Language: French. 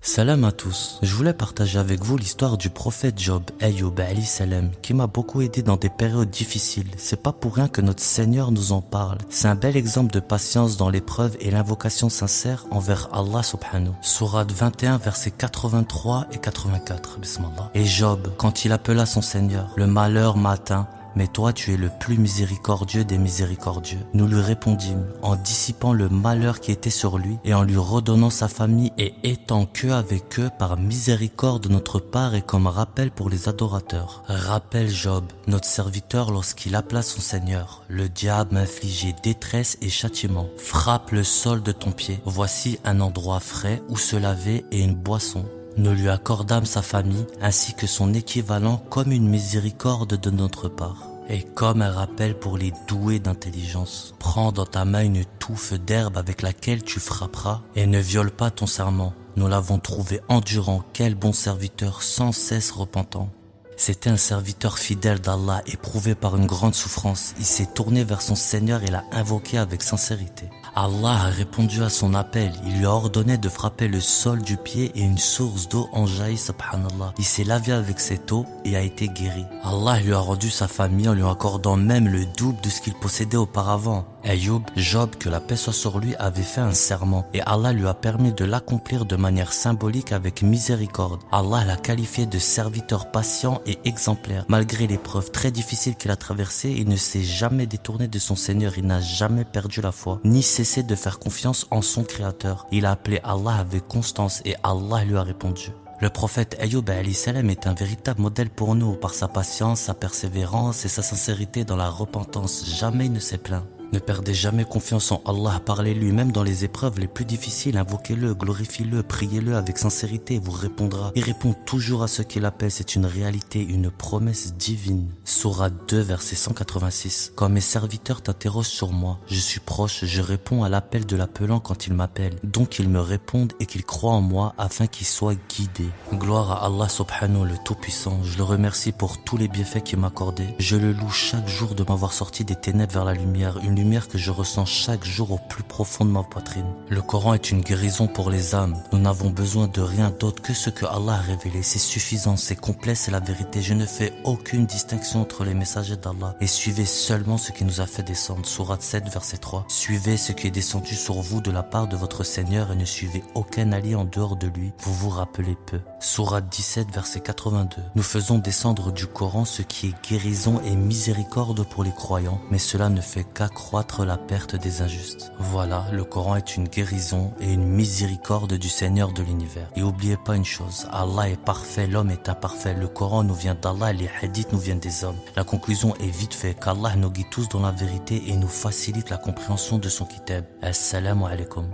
Salam à tous. Je voulais partager avec vous l'histoire du prophète Job, Ayoub alayhi salam, qui m'a beaucoup aidé dans des périodes difficiles. C'est pas pour rien que notre Seigneur nous en parle. C'est un bel exemple de patience dans l'épreuve et l'invocation sincère envers Allah subhanahu. Sourate 21, versets 83 et 84. Bismillah. Et Job, quand il appela son Seigneur, le malheur m'a atteint. Mais toi, tu es le plus miséricordieux des miséricordieux. Nous lui répondîmes en dissipant le malheur qui était sur lui et en lui redonnant sa famille et étant que avec eux par miséricorde de notre part et comme rappel pour les adorateurs. Rappelle Job, notre serviteur lorsqu'il appela son Seigneur. Le diable m'a infligé détresse et châtiment. Frappe le sol de ton pied. Voici un endroit frais où se laver et une boisson. Nous lui accordâmes sa famille ainsi que son équivalent comme une miséricorde de notre part. Et comme un rappel pour les doués d'intelligence, prends dans ta main une touffe d'herbe avec laquelle tu frapperas et ne viole pas ton serment. Nous l'avons trouvé endurant, quel bon serviteur sans cesse repentant. C'était un serviteur fidèle d'Allah, éprouvé par une grande souffrance. Il s'est tourné vers son Seigneur et l'a invoqué avec sincérité. Allah a répondu à son appel. Il lui a ordonné de frapper le sol du pied et une source d'eau en jaillit, subhanallah. Il s'est lavé avec cette eau et a été guéri. Allah lui a rendu sa famille en lui accordant même le double de ce qu'il possédait auparavant. Ayoub, Job, que la paix soit sur lui, avait fait un serment et Allah lui a permis de l'accomplir de manière symbolique avec miséricorde. Allah l'a qualifié de serviteur patient et exemplaire. Malgré l'épreuve très difficile qu'il a traversée, il ne s'est jamais détourné de son Seigneur, il n'a jamais perdu la foi, ni cessé de faire confiance en son Créateur. Il a appelé Allah avec constance et Allah lui a répondu. Le prophète Ayoub alayhi salam est un véritable modèle pour nous par sa patience, sa persévérance et sa sincérité dans la repentance. Jamais il ne s'est plaint. Ne perdez jamais confiance en Allah, parlez-lui, même dans les épreuves les plus difficiles, invoquez-le, glorifiez-le, priez-le avec sincérité, il vous répondra. Il répond toujours à ceux qui l'appellent, c'est une réalité, une promesse divine. Sourate 2, verset 186. Quand mes serviteurs t'interrogent sur moi, je suis proche, je réponds à l'appel de l'appelant quand il m'appelle. Donc ils me répondent et qu'ils croient en moi afin qu'ils soient guidés. Gloire à Allah subhanahu le Tout-Puissant, je le remercie pour tous les bienfaits qu'il m'a accordés. Je le loue chaque jour de m'avoir sorti des ténèbres vers la lumière, une lumière que je ressens chaque jour au plus profond de ma poitrine. Le Coran est une guérison pour les âmes. Nous n'avons besoin de rien d'autre que ce que Allah a révélé. C'est suffisant, c'est complet, c'est la vérité. Je ne fais aucune distinction entre les messagers d'Allah et suivez seulement ce qui nous a fait descendre. Sourate 7, verset 3. Suivez ce qui est descendu sur vous de la part de votre Seigneur et ne suivez aucun allié en dehors de lui. Vous vous rappelez peu. Sourate 17, verset 82. Nous faisons descendre du Coran ce qui est guérison et miséricorde pour les croyants, mais cela ne fait qu'accroître la perte des injustes. Voilà, le Coran est une guérison et une miséricorde du Seigneur de l'univers. Et oubliez pas une chose, Allah est parfait, l'homme est imparfait. Le Coran nous vient d'Allah, les hadiths nous viennent des hommes. La conclusion est vite faite, qu'Allah nous guide tous dans la vérité et nous facilite la compréhension de son kitab. Assalamu alaikum.